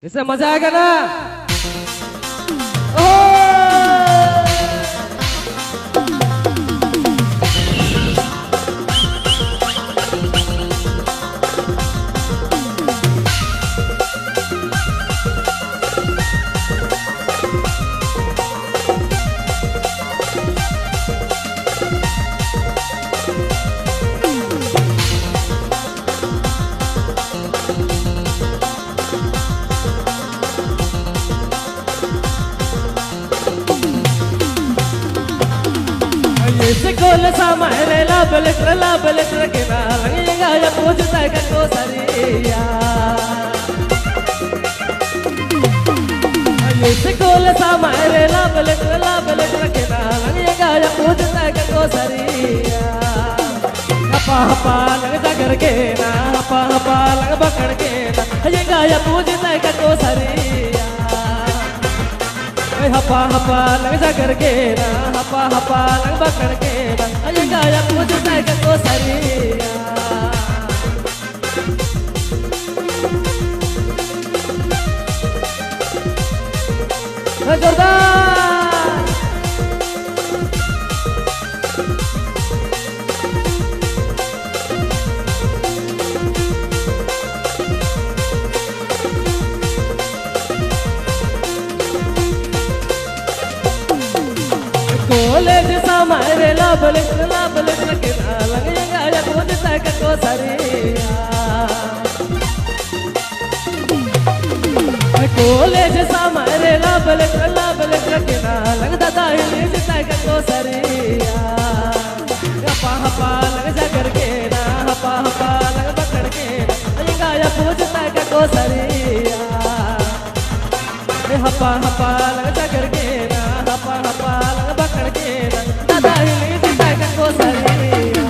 इससे मजा आएगा ना। कोल सामारे लाबल के ना लंगेगा या पूछता है को सरिया ये कोल सामारे लाबल के ना लंगेगा या पूछता है को सरिया हपा हपा लग जाकर के ना हपा लग पकड़ के ना लंगेगा या पूछता है को सरिया हपा हपा लग जा करके ना हपा लग पकड़ के ना अये गाया पूछता है को सरिया जोरदार कॉलेज सामारे लाबल के ना लंगेगा या पूछता है को सरिया कॉलेज सामारे लाबल के ना लगता दाहिली जिता है को सरिया हपा लग जा करके ना हपा लग पकड़ के लंगेगा या पूछता है को सरिया हपा लग जा करके ना हपा लग पकड़ के दादा हिली जिता को सरिया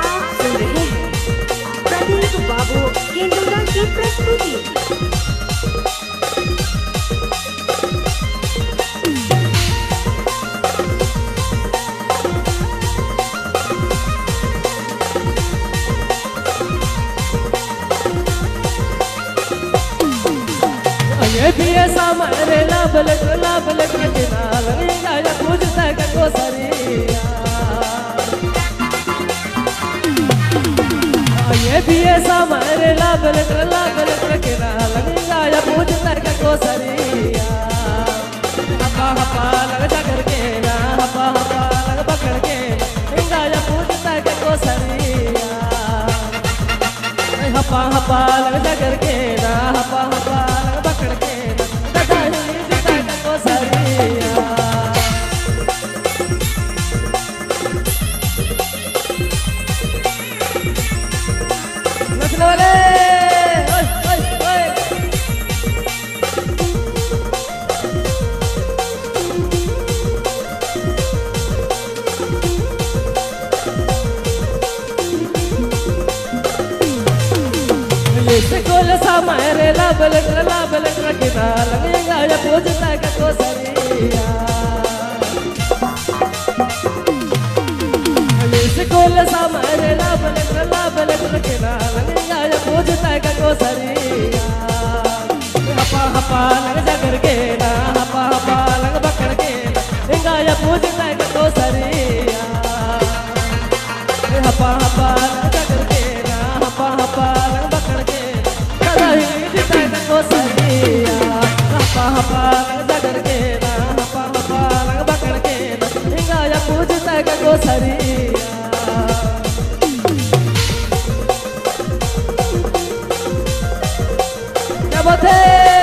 आप सुन रहे हैं प्रदीप बाबू केंद्र की प्रस्तुति। ये भी ऐसा मारे लाबल के ना लंगेगा या पूछता है को सरिया ये भी ऐसा मारे लाबल के ना लंगेगा या पूछता है को सरिया हपा लग जा करके ना हपा लग पकड़ के लंगेगा या पूछता है को सरिया हपा लग जा करके ना हपा लग पकड़ के दादा हिली जिता को सरिया नचने वाले ओए कोल सामारे लाबल के ना लंगेगा या पूछता है को सरिया कोल सामारे लाबल के ना लंगेगा या पूछता है को सरिया हपा लग जा करके ना हपा लग पकड़ के लंगेगा या पूछता है को सरिया हपा लग जा करके ना हपा लग पकड़ के को सरिया हपा लग जा करके ना हपा लग पकड़ के लंगेगा या पूछता है को सरिया क्या बात है।